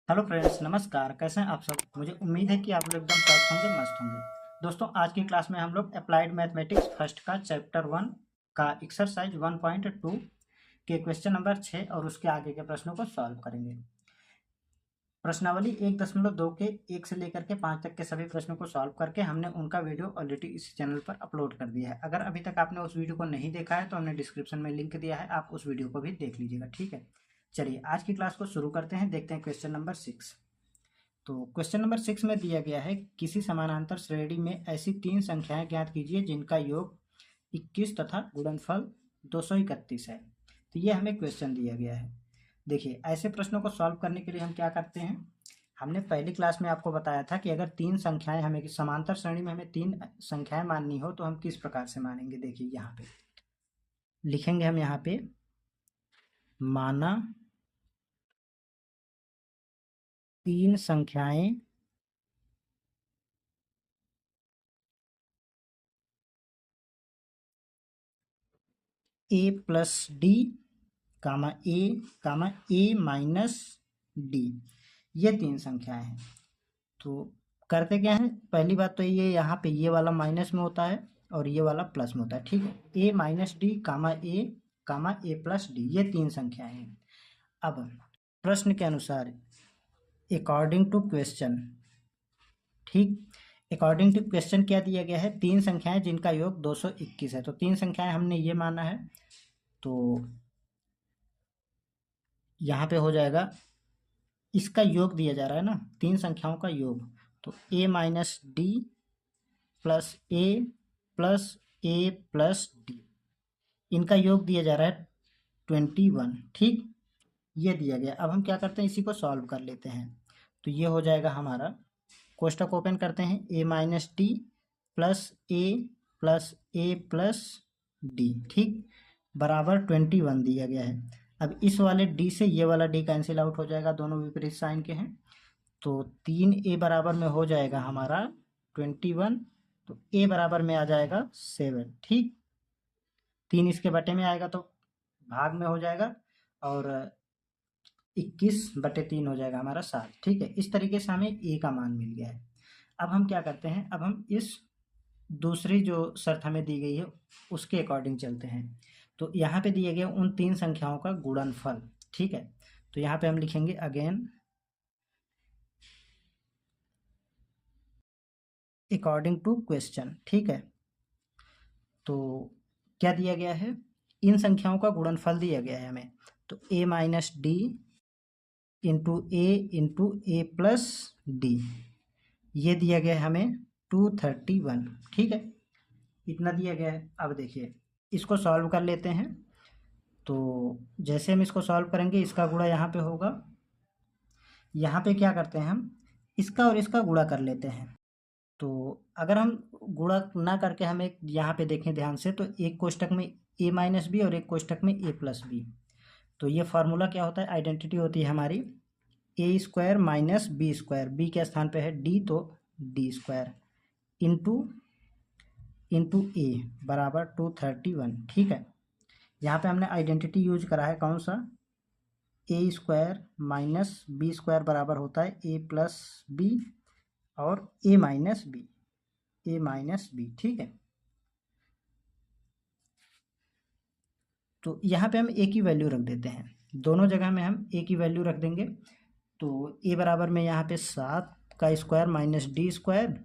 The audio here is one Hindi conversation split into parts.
हेलो फ्रेंड्स, नमस्कार। कैसे हैं आप सब? मुझे उम्मीद है कि आप लोग एकदम स्वस्थ होंगे, मस्त होंगे। दोस्तों, आज की क्लास में हम लोग अप्लाइड मैथमेटिक्स फर्स्ट का चैप्टर 1 का एक्सरसाइज 1.2 के क्वेश्चन नंबर 6 और उसके आगे के प्रश्नों को सॉल्व करेंगे। प्रश्नावली 1.2 के 1 से लेकर के 5 तक के सभी प्रश्नों को सॉल्व करके हमने उनका वीडियो ऑलरेडी इस चैनल पर अपलोड कर दिया है। अगर अभी तक आपने उस वीडियो को नहीं देखा है तो हमने डिस्क्रिप्शन में लिंक दिया है, आप उस वीडियो को भी देख लीजिएगा। ठीक है, चलिए आज की क्लास को शुरू करते हैं। देखते हैं क्वेश्चन नंबर 6। तो क्वेश्चन नंबर 6 में दिया गया है, किसी समानांतर श्रेणी में ऐसी 3 संख्याएं ज्ञात कीजिए जिनका योग 21 तथा गुणनफल 231 है। तो ये हमें क्वेश्चन दिया गया है। देखिए, ऐसे प्रश्नों को सॉल्व करने के लिए हम क्या करते हैं, हमने पहली क्लास में आपको बताया था कि अगर 3 संख्याएं हमें समांतर श्रेणी में हमें 3 संख्याएं माननी हो तो हम किस प्रकार से मानेंगे। देखिए, यहाँ पे लिखेंगे हम, यहाँ पे माना 3 संख्याएं ए प्लस डी कामा ए माइनस डी, ये 3 संख्याएं हैं। तो करते क्या है, पहली बात तो ये यहाँ पे ये वाला माइनस में होता है और ये वाला प्लस में होता है। ठीक है, ए माइनस डी कामा ए प्लस डी, ये 3 संख्याएं हैं। अब प्रश्न के अनुसार अकॉर्डिंग टू क्वेश्चन, ठीक, अकॉर्डिंग टू क्वेश्चन क्या दिया गया है, 3 संख्याएं जिनका योग 221 है। तो 3 संख्याएं हमने ये माना है, तो यहाँ पे हो जाएगा, इसका योग दिया जा रहा है ना, 3 संख्याओं का योग, तो a minus D plus A plus D, इनका योग दिया जा रहा है 21। ठीक, ये दिया गया। अब हम क्या करते हैं, इसी को सॉल्व कर लेते हैं। तो ये हो जाएगा हमारा, कोष्टक ओपन करते हैं, a minus D plus A plus D, ठीक, बराबर 21 दिया गया है। अब इस वाले डी से ये वाला डी कैंसिल आउट हो जाएगा, दोनों विपरीत साइन के हैं। तो 3a बराबर में हो जाएगा हमारा 21, तो a बराबर में आ जाएगा 7। ठीक, 3 इसके बटे में आएगा तो भाग में हो जाएगा, और 21/3 हो जाएगा हमारा 7। ठीक है, इस तरीके से हमें a का मान मिल गया है। अब हम क्या करते हैं, अब हम इस दूसरी जो शर्त हमें दी गई है उसके अकॉर्डिंग चलते हैं। तो यहाँ पे दिए गए उन 3 संख्याओं का गुणनफल। ठीक है, तो यहाँ पे हम लिखेंगे अगेन अकॉर्डिंग टू क्वेश्चन। ठीक है, तो क्या दिया गया है, इन संख्याओं का गुणनफल दिया गया है हमें। तो a minus D into A plus D, ये दिया गया है हमें 231। ठीक है, इतना दिया गया है। अब देखिए, इसको सॉल्व कर लेते हैं। तो जैसे हम इसको सॉल्व करेंगे, इसका गुणा यहाँ पे होगा, यहाँ पे क्या करते हैं हम, इसका और इसका गुणा कर लेते हैं। तो अगर हम गुणा ना करके हम एक यहाँ पे देखें ध्यान से, तो एक कोष्टक में a माइनस बी और एक कोष्टक में a प्लस बी, तो ये फार्मूला क्या होता है, आइडेंटिटी होती है हमारी a square minus B square, B के स्थान पे है d, तो डी स्क्वायर इंटू ए बराबर 231। ठीक है, यहाँ पे हमने आइडेंटिटी यूज करा है, कौन सा, a square minus B square बराबर होता है a प्लस बी और a माइनस बी। ठीक है, तो यहाँ पे हम a की वैल्यू रख देते हैं, दोनों जगह में हम a की वैल्यू रख देंगे। तो a बराबर में यहाँ पे 7 का square minus D square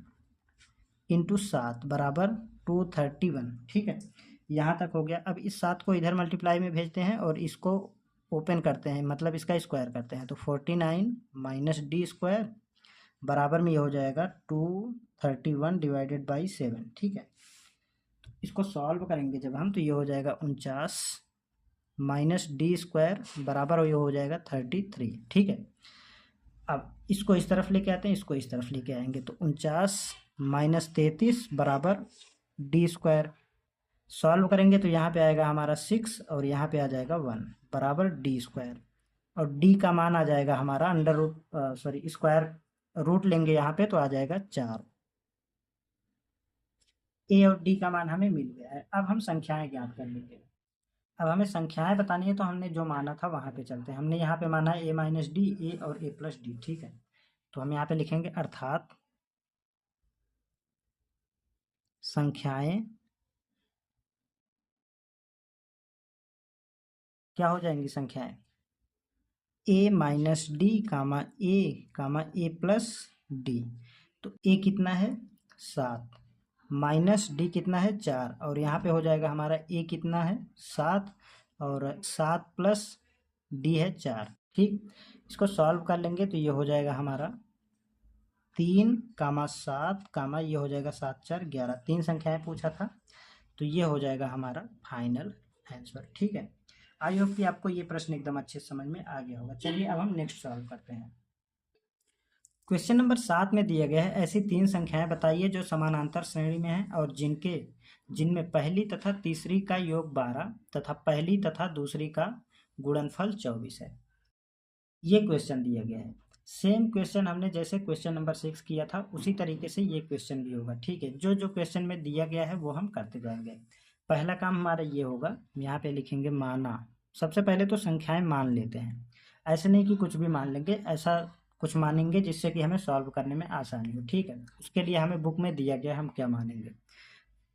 into 7 बराबर 231। ठीक है, यहाँ तक हो गया। अब इस 7 को इधर मल्टीप्लाई में भेजते हैं और इसको ओपन करते हैं, मतलब इसका स्क्वायर करते हैं। तो 49 माइनस डी स्क्वायर बराबर में ये हो जाएगा 231 डिवाइडेड बाई 7। ठीक है, तो इसको सॉल्व करेंगे जब हम, तो ये हो जाएगा 49 माइनस डी स्क्वायर बराबर ये हो जाएगा 33। ठीक है, अब इसको इस तरफ लेके आते हैं, इसको इस तरफ लेके आएंगे, तो 49 माइनस 33 बराबर डी स्क्वायर, सॉल्व करेंगे तो यहाँ पे आएगा हमारा 6 और यहाँ पे आ जाएगा 1 बराबर डी स्क्वायर, और डी का मान आ जाएगा हमारा under root, sorry square root लेंगे यहाँ पे तो आ जाएगा 4। ए और डी का मान हमें मिल गया है। अब हम संख्याएं ज्ञात कर लेंगे। अब हमें संख्याएं बतानी है, तो हमने जो माना था वहां पे चलते हैं। हमने यहाँ पे माना है a माइनस डी, ए और a प्लस डी, ठीक है। तो हम यहाँ पे लिखेंगे अर्थात संख्याएं क्या हो जाएंगी, संख्याएं a minus D comma A plus D. तो a कितना है 7, माइनस डी कितना है 4, और यहाँ पे हो जाएगा हमारा a कितना है 7, और 7 प्लस डी है 4, ठीक। इसको सॉल्व कर लेंगे तो ये हो जाएगा हमारा 3, 7, ये हो जाएगा 7 4 11, 3 संख्याएं पूछा था, तो ये हो जाएगा हमारा फाइनल आंसर, ठीक है। आई होप कि आपको ये प्रश्न एकदम अच्छे समझ में आ गया होगा। चलिए अब हम नेक्स्ट सॉल्व करते हैं। क्वेश्चन नंबर 7 में दिया गया है, ऐसी 3 संख्याएं बताइए जो समानांतर श्रेणी में हैं और जिनमें पहली तथा तीसरी का योग 12 तथा पहली तथा दूसरी का गुणनफल 24 है। ये क्वेश्चन दिया गया है। सेम क्वेश्चन हमने जैसे क्वेश्चन नंबर 6 किया था उसी तरीके से ये क्वेश्चन भी होगा, ठीक है। जो जो क्वेश्चन में दिया गया है वो हम करते जाएंगे। पहला काम हमारा ये होगा, यहाँ पे लिखेंगे माना। सबसे पहले तो संख्याएं मान लेते हैं, ऐसे नहीं कि कुछ भी मान लेंगे, ऐसा कुछ मानेंगे जिससे कि हमें सॉल्व करने में आसानी हो, ठीक है। उसके लिए हमें बुक में दिया गया हम क्या मानेंगे।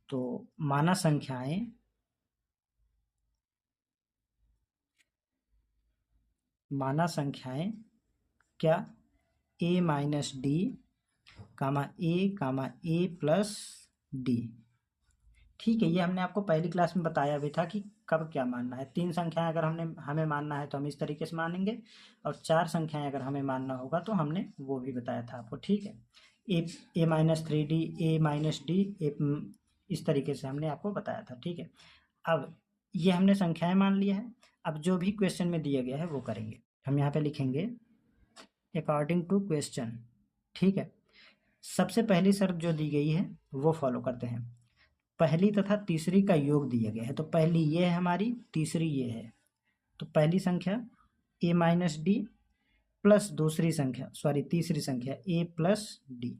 तो माना संख्याएं क्या a minus D A plus D, ठीक है। ये हमने आपको पहली क्लास में बताया भी था कि कब क्या मानना है। 3 संख्याएं अगर हमें मानना है तो हम इस तरीके से मानेंगे, और 4 संख्याएं अगर हमें मानना होगा तो हमने वो भी बताया था आपको, ठीक है। ए माइनस 3D, ए माइनस डी, इस तरीके से हमने आपको बताया था, ठीक है। अब ये हमने संख्याएं मान लिया है। अब जो भी क्वेश्चन में दिया गया है वो करेंगे। हम यहाँ पे लिखेंगे अकॉर्डिंग टू क्वेश्चन, ठीक है। सबसे पहली शर्त जो दी गई है वो फॉलो करते हैं। पहली तथा तीसरी का योग दिया गया है, तो पहली ये है हमारी, तीसरी ये है। तो पहली संख्या a माइनस डी प्लस तीसरी संख्या a प्लस डी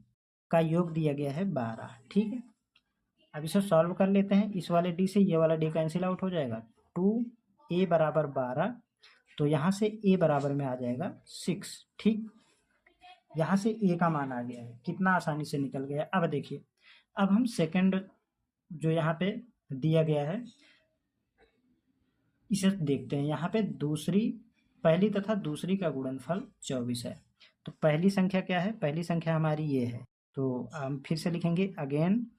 का योग दिया गया है 12, ठीक है। अब इसे सॉल्व कर लेते हैं। इस वाले डी से ये वाला डी कैंसिल आउट हो जाएगा। 2a बराबर 12, तो यहाँ से a बराबर में आ जाएगा 6, ठीक। यहाँ से a का मान आ गया है, कितना आसानी से निकल गया। अब देखिए, अब हम सेकंड जो यहाँ पे दिया गया है इसे देखते हैं। यहाँ पे पहली तथा दूसरी का गुणनफल 24 है। तो पहली संख्या क्या है, पहली संख्या हमारी ये है। तो हम फिर से लिखेंगे अगेन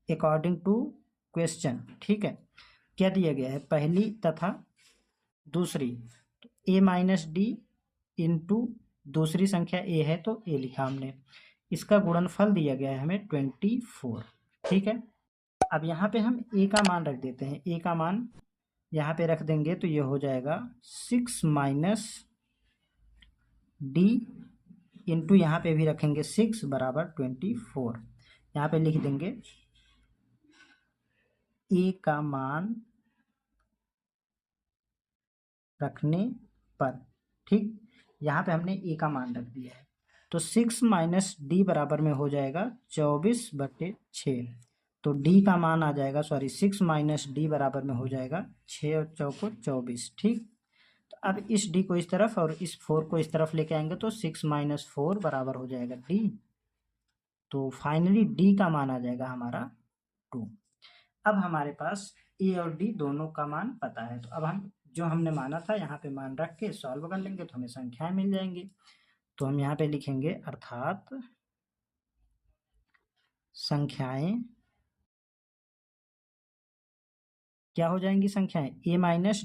अकॉर्डिंग टू क्वेश्चन, ठीक है। क्या दिया गया है, पहली तथा दूसरी, तो a माइनस डी इंटू दूसरी संख्या a है तो a लिखा हमने। इसका गुणनफल दिया गया है हमें 24, ठीक है। अब यहाँ पे हम a का मान रख देते हैं। a का मान यहाँ पे रख देंगे तो ये हो जाएगा 6 माइनस डी इंटू यहाँ पे भी रखेंगे 6 बराबर 24। यहाँ पे लिख देंगे a का मान रखने पर, ठीक। यहाँ पे हमने a का मान रख दिया है, तो 6 माइनस डी बराबर में हो जाएगा 24/6। तो d का मान आ जाएगा 6 माइनस डी बराबर में हो जाएगा 6 और 4 को 24, ठीक। तो अब इस d को इस तरफ और इस 4 को इस तरफ लेके आएंगे तो 6 माइनस 4 बराबर हो जाएगा d। तो फाइनली d का मान आ जाएगा हमारा 2। अब हमारे पास a और d दोनों का मान पता है, तो अब हम जो हमने माना था यहाँ पे मान रख के सॉल्व कर लेंगे तो हमें संख्याएं मिल जाएंगी। तो हम यहाँ पे लिखेंगे अर्थात संख्याएं क्या हो जाएंगी, संख्याएं a माइनस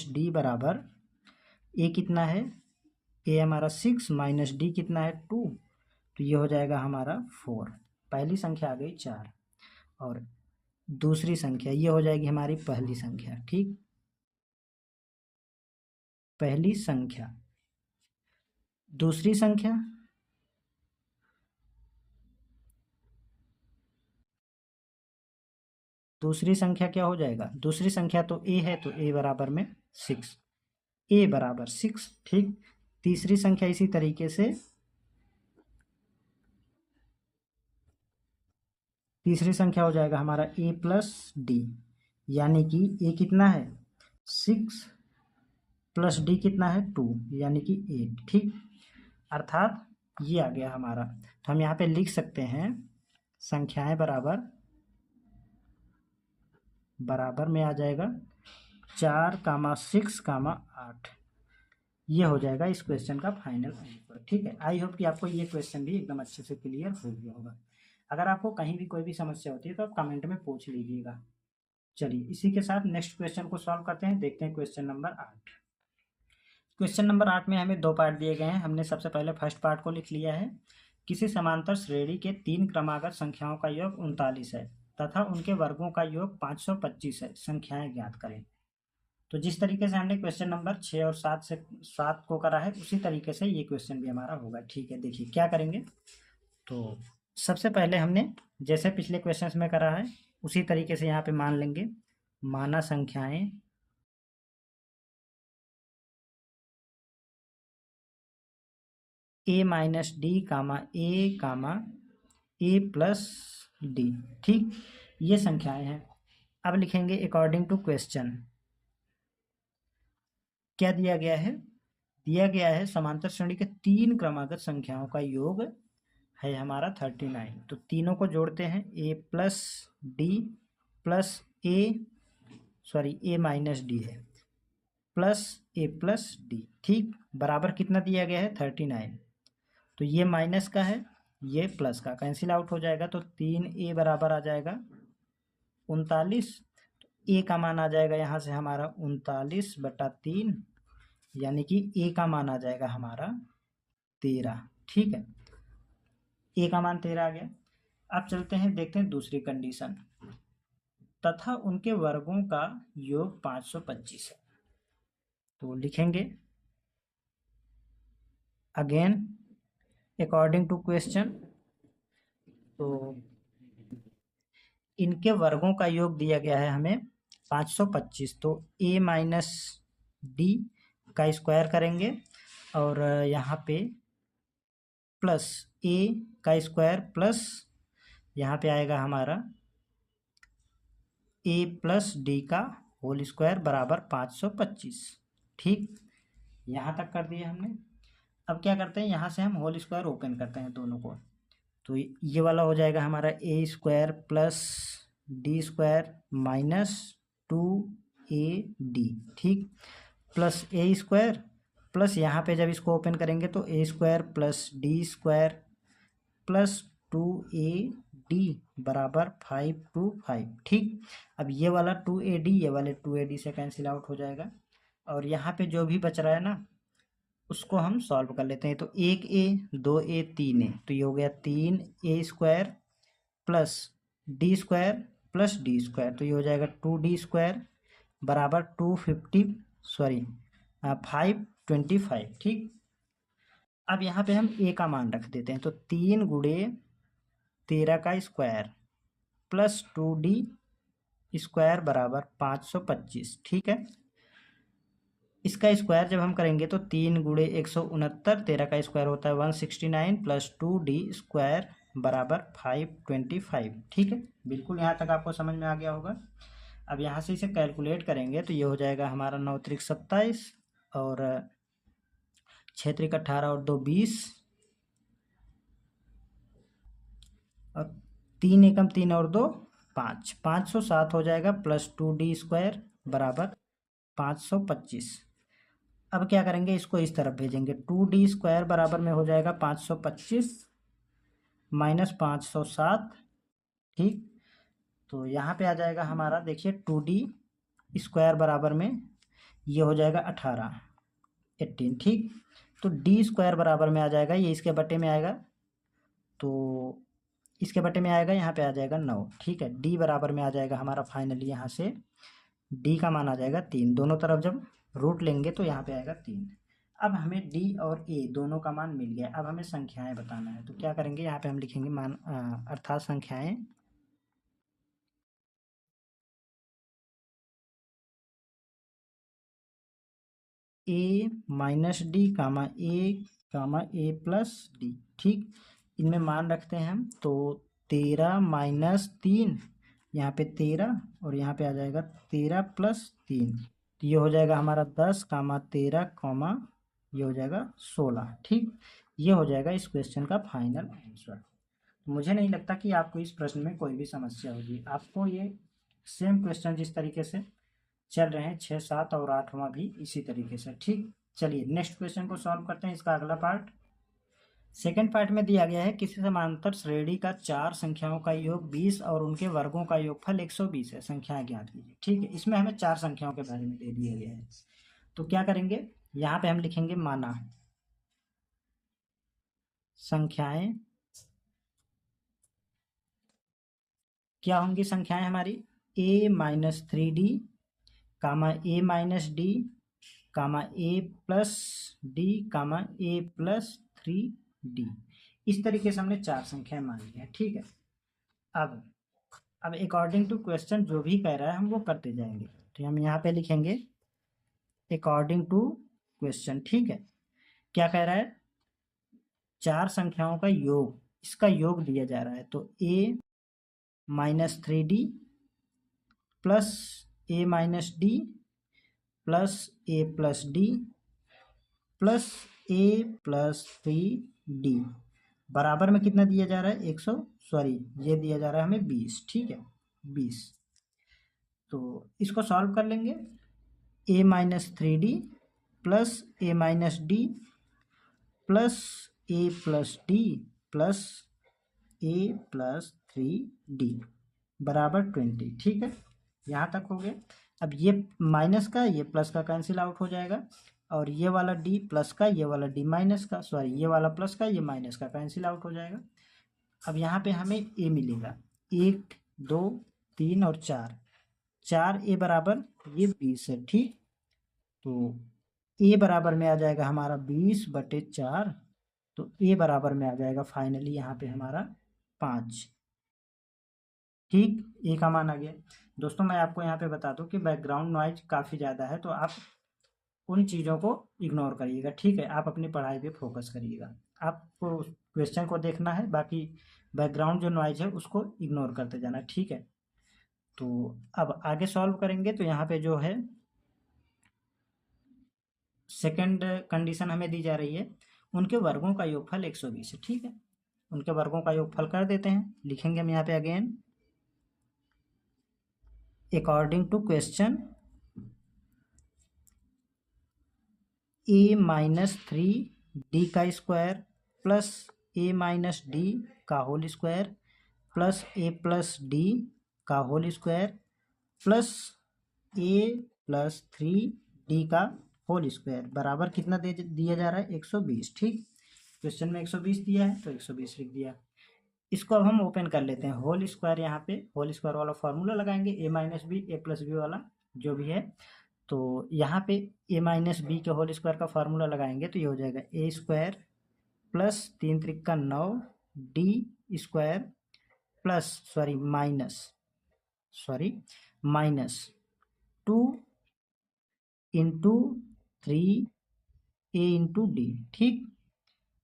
डी बराबर a कितना है, a हमारा 6 माइनस डी कितना है 2, तो ये हो जाएगा हमारा 4। पहली संख्या आ गई 4 और दूसरी संख्या ये हो जाएगी हमारी पहली संख्या, ठीक। पहली संख्या, दूसरी संख्या क्या हो जाएगा, दूसरी संख्या तो a है तो a बराबर में 6, a बराबर 6, ठीक। तीसरी संख्या इसी तरीके से तीसरी संख्या हो जाएगा हमारा a प्लस डी, यानी कि a कितना है 6 प्लस डी कितना है 2, यानी कि 8। ठीक, अर्थात ये आ गया हमारा। तो हम यहाँ पे लिख सकते हैं संख्याएं बराबर बराबर में आ जाएगा 4,6,8। ये हो जाएगा इस क्वेश्चन का फाइनल आंसर। ठीक है, आई होप कि आपको ये क्वेश्चन भी एकदम अच्छे से क्लियर हो गया होगा। अगर आपको कहीं भी कोई भी समस्या होती है तो आप कमेंट में पूछ लीजिएगा। चलिए इसी के साथ नेक्स्ट क्वेश्चन को सॉल्व करते हैं। देखते हैं क्वेश्चन नंबर 8। क्वेश्चन नंबर 8 में हमें 2 पार्ट दिए गए हैं। हमने सबसे पहले फर्स्ट पार्ट को लिख लिया है। किसी समांतर श्रेणी के 3 क्रमागत संख्याओं का योग 39 है तथा उनके वर्गों का योग 525 है, संख्याएं ज्ञात करें। तो जिस तरीके से हमने क्वेश्चन नंबर 6 और 7 को करा है उसी तरीके से ये क्वेश्चन भी हमारा होगा। ठीक है, देखिए क्या करेंगे। तो सबसे पहले हमने जैसे पिछले क्वेश्चन में करा है उसी तरीके से यहाँ पे मान लेंगे। माना संख्याएं a minus D comma A plus D. ठीक, ये संख्याएं हैं। अब लिखेंगे अकॉर्डिंग टू क्वेश्चन। क्या दिया गया है? दिया गया है समांतर श्रेणी के 3 क्रमागत संख्याओं का योग है हमारा 39। तो तीनों को जोड़ते हैं, a plus D plus A minus D है प्लस a प्लस डी। ठीक, बराबर कितना दिया गया है 39। तो ये माइनस का है, ये प्लस का, कैंसिल आउट हो जाएगा। तो 3a बराबर आ जाएगा 39। तो a का मान आ जाएगा यहाँ से हमारा 39/3, यानी कि a का मान आ जाएगा हमारा 13। ठीक है, a का मान 13 आ गया। अब चलते हैं, देखते हैं दूसरी कंडीशन। तथा उनके वर्गों का योग 525 है। तो लिखेंगे अगेन अकॉर्डिंग टू क्वेश्चन। तो इनके वर्गों का योग दिया गया है हमें 525। तो a माइनस डी का स्क्वायर करेंगे और यहाँ पे प्लस a का स्क्वायर प्लस यहाँ पे आएगा हमारा a प्लस डी का होल स्क्वायर बराबर 525। ठीक, यहाँ तक कर दिए हमने। अब क्या करते हैं, यहाँ से हम होल स्क्वायर ओपन करते हैं दोनों को। तो ये वाला हो जाएगा हमारा a square plus D square minus 2ad। ठीक, प्लस a स्क्वायर प्लस यहाँ पे जब इसको ओपन करेंगे तो a square plus D square plus 2ad बराबर 525। ठीक, अब ये वाला 2ad ये वाले 2ad से कैंसिल आउट हो जाएगा और यहाँ पे जो भी बच रहा है ना उसको हम सॉल्व कर लेते हैं। तो 1a 2a 3a, तो ये हो गया 3a square plus D square plus D square, तो ये हो जाएगा 2d स्क्वायर बराबर 525। ठीक, अब यहाँ पे हम a का मान रख देते हैं। तो 3 गुणे 13 का स्क्वायर प्लस 2d स्क्वायर बराबर 525। ठीक है, इसका स्क्वायर जब हम करेंगे तो 3 गुणे 169, 13 का स्क्वायर होता है 169 प्लस 2d स्क्वायर बराबर 525। ठीक है, बिल्कुल यहाँ तक आपको समझ में आ गया होगा। अब यहाँ से इसे कैलकुलेट करेंगे तो ये हो जाएगा हमारा 9 त्रिक 27 और 6 त्रिक 18 और 2 20 और 3 एकम 3 और 2 5, 507 हो जाएगा प्लस 2d स्क्वायर बराबर 525। अब क्या करेंगे, इसको इस तरफ भेजेंगे। 2d स्क्वायर बराबर में हो जाएगा 525 माइनस 507। ठीक, तो यहाँ पे आ जाएगा हमारा, देखिए 2d स्क्वायर बराबर में ये हो जाएगा 18 ठीक, तो d स्क्वायर बराबर में आ जाएगा, ये इसके बटे में आएगा तो इसके बटे में आएगा, यहाँ पे आ जाएगा 9। ठीक है, d बराबर में आ जाएगा हमारा फाइनली यहाँ से d का मान आ जाएगा 3। दोनों तरफ जब रूट लेंगे तो यहाँ पे आएगा 3। अब हमें d और a दोनों का मान मिल गया। अब हमें संख्याएं बताना है। तो क्या करेंगे, यहाँ पे हम लिखेंगे मान अर्थात संख्याएं a minus D comma A plus D. ठीक, इनमें मान रखते हैं हम। तो 13 माइनस 3, यहाँ पे 13 और यहाँ पे आ जाएगा 13 प्लस 3, तो ये हो जाएगा हमारा 10 कामा 13 कॉमा ये हो जाएगा 16। ठीक, ये हो जाएगा इस क्वेश्चन का फाइनल आंसर। मुझे नहीं लगता कि आपको इस प्रश्न में कोई भी समस्या होगी। आपको ये सेम क्वेश्चन जिस तरीके से चल रहे हैं 6, 7 और 8वां भी इसी तरीके से। ठीक, चलिए नेक्स्ट क्वेश्चन को सॉल्व करते हैं, इसका अगला पार्ट। सेकेंड पार्ट में दिया गया है किसी समांतर श्रेणी का 4 संख्याओं का योग 20 और उनके वर्गों का योगफल 120 है, संख्याएं ज्ञात कीजिए। ठीक है, इसमें हमें 4 संख्याओं के बारे में दे दिया गया है, तो क्या करेंगे, यहाँ पे हम लिखेंगे माना संख्याएं क्या होंगी, संख्याएं हमारी a minus 3d comma a minus D comma a plus D comma a plus 3d। इस तरीके से हमने 4 संख्याएं मान ली है। ठीक है, अब अकॉर्डिंग टू क्वेश्चन जो भी कह रहा है हम वो करते जाएंगे, तो हम यहाँ पे लिखेंगे अकॉर्डिंग टू क्वेश्चन। ठीक है, क्या कह रहा है, 4 संख्याओं का योग, इसका योग दिया जा रहा है, तो a minus 3d plus a minus D plus a plus D plus a plus 3d बराबर में कितना दिया जा रहा है, ये दिया जा रहा है हमें 20। ठीक है, 20, तो इसको सॉल्व कर लेंगे। a minus 3d plus a minus D plus a plus D plus a plus 3d बराबर 20। ठीक है, यहाँ तक हो गया। अब ये माइनस का ये प्लस का कैंसिल आउट हो जाएगा, और ये वाला डी प्लस का ये वाला डी माइनस का, ये वाला प्लस का ये माइनस का कैंसिल आउट हो जाएगा। अब यहाँ पे हमें ए मिलेगा, 1 2 3 और 4 ए बराबर ये 20 है। ठीक, तो ए बराबर में आ जाएगा हमारा 20/4, तो ए बराबर में आ जाएगा फाइनली यहाँ पे हमारा 5। ठीक, ए का मान आ गया। दोस्तों मैं आपको यहाँ पे बता दूं कि बैकग्राउंड नॉइज काफ़ी ज़्यादा है, तो आप उन चीज़ों को इग्नोर करिएगा। ठीक है, आप अपनी पढ़ाई पे फोकस करिएगा, आपको क्वेश्चन को देखना है, बाकी बैकग्राउंड जो नॉइज है उसको इग्नोर करते जाना। ठीक है, तो अब आगे सॉल्व करेंगे, तो यहाँ पे जो है सेकंड कंडीशन हमें दी जा रही है, उनके वर्गों का योगफल 120 है। ठीक है, उनके वर्गों का योगफल कर देते हैं, लिखेंगे हम यहाँ पे again according to question a minus 3d का square plus a minus d का whole square plus a plus d का whole square plus a plus 3d का होल स्क्वायर बराबर कितना दिया जा रहा है, 120। ठीक, क्वेश्चन में 120 दिया है तो 120 लिख दिया। इसको अब हम ओपन कर लेते हैं, होल स्क्वायर, यहाँ पे होल स्क्वायर वाला फॉर्मूला लगाएंगे, a minus B A plus B वाला जो भी है, तो यहाँ पे a माइनस बी के होल स्क्वायर का फार्मूला लगाएंगे, तो ये हो जाएगा a स्क्वायर प्लस 3 त्रिका 9 D square plus minus 2 into 3 a into D. ठीक,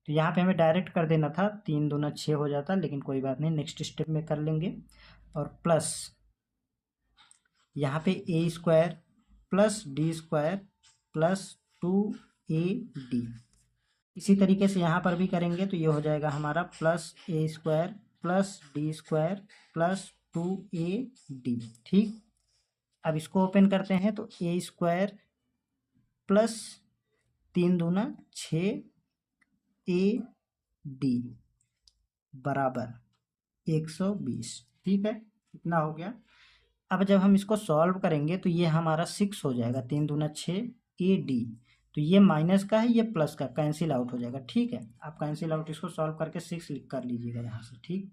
तो यहाँ पे हमें डायरेक्ट कर देना था, 3 दूना 6 हो जाता, लेकिन कोई बात नहीं, नेक्स्ट स्टेप में कर लेंगे। और प्लस यहाँ पे a square plus D square plus 2ad। इसी तरीके से यहाँ पर भी करेंगे, तो ये हो जाएगा हमारा plus a square plus D square plus 2ad। ठीक, अब इसको ओपन करते हैं, तो a स्क्वायर प्लस 3 दूना 6 ad बराबर 120। ठीक है, इतना हो गया। अब जब हम इसको सॉल्व करेंगे तो ये हमारा 6 हो जाएगा, 3 दूना 6 ad, तो ये माइनस का है, ये प्लस का कैंसिल आउट हो जाएगा। ठीक है, आप कैंसिल आउट इसको सॉल्व करके 6 लिख कर लीजिएगा यहाँ से। ठीक,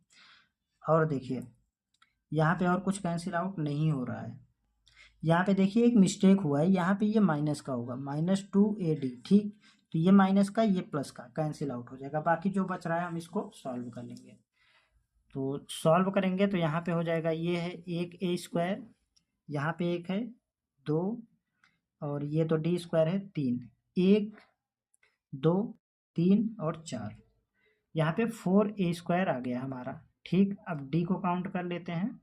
और देखिए यहाँ पे और कुछ कैंसिल आउट नहीं हो रहा है, यहाँ पे देखिए एक मिस्टेक हुआ है, यहाँ पे ये माइनस का होगा, -2ad। ठीक, तो ये माइनस का ये प्लस का कैंसिल आउट हो जाएगा, बाकी जो बच रहा है हम इसको सॉल्व कर लेंगे। तो सॉल्व करेंगे तो यहाँ पे हो जाएगा, ये है 1 a स्क्वायर, यहाँ पे 1 है 2, और ये तो डी स्क्वायर है 3, 1 2 3 और 4, यहाँ पे 4 a स्क्वायर आ गया हमारा। ठीक, अब डी को काउंट कर लेते हैं,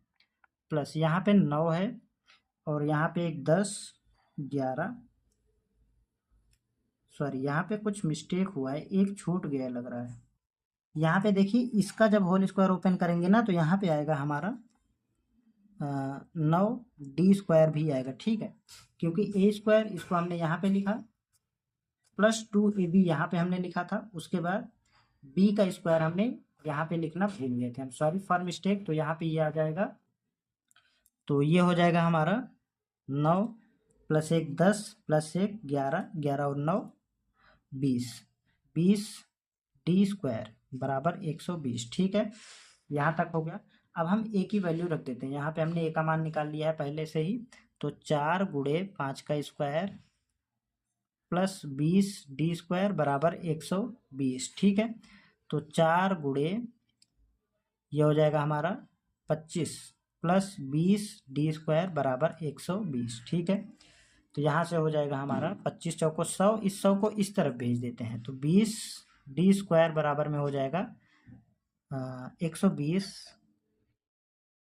प्लस यहाँ पे 9 है और यहाँ पे एक 10 11, सॉरी यहाँ पे कुछ मिस्टेक हुआ है, एक छूट गया लग रहा है। यहाँ पे देखिए इसका जब होल स्क्वायर ओपन करेंगे ना तो यहाँ पे आएगा हमारा 9 डी स्क्वायर भी आएगा, ठीक है, क्योंकि ए स्क्वायर इसको हमने यहाँ पे लिखा, प्लस 2ab यहाँ पे हमने लिखा था, उसके बाद बी का स्क्वायर हमने यहाँ पे लिखना भूल गए थे हम, सॉरी फॉर मिस्टेक। तो यहाँ पे ये आ जाएगा, तो ये हो जाएगा हमारा 9 प्लस 1 10 प्लस 1 11, 11 और 9 20, 20 डी स्क्वायर बराबर 120, ठीक है, यहाँ तक हो गया। अब हम ए की वैल्यू रख देते हैं, यहाँ पे हमने ए का मान निकाल लिया है पहले से ही, तो 4 गुणे 5 का स्क्वायर प्लस 20 डी स्क्वायर बराबर 120, ठीक है। तो 4 गुणे ये हो जाएगा हमारा 25 प्लस 20 डी स्क्वायर बराबर 120, ठीक है। तो यहाँ से हो जाएगा हमारा 25 चौको 100, इस 100 को इस तरफ भेज देते हैं, तो 20 डी स्क्वायर बराबर में हो जाएगा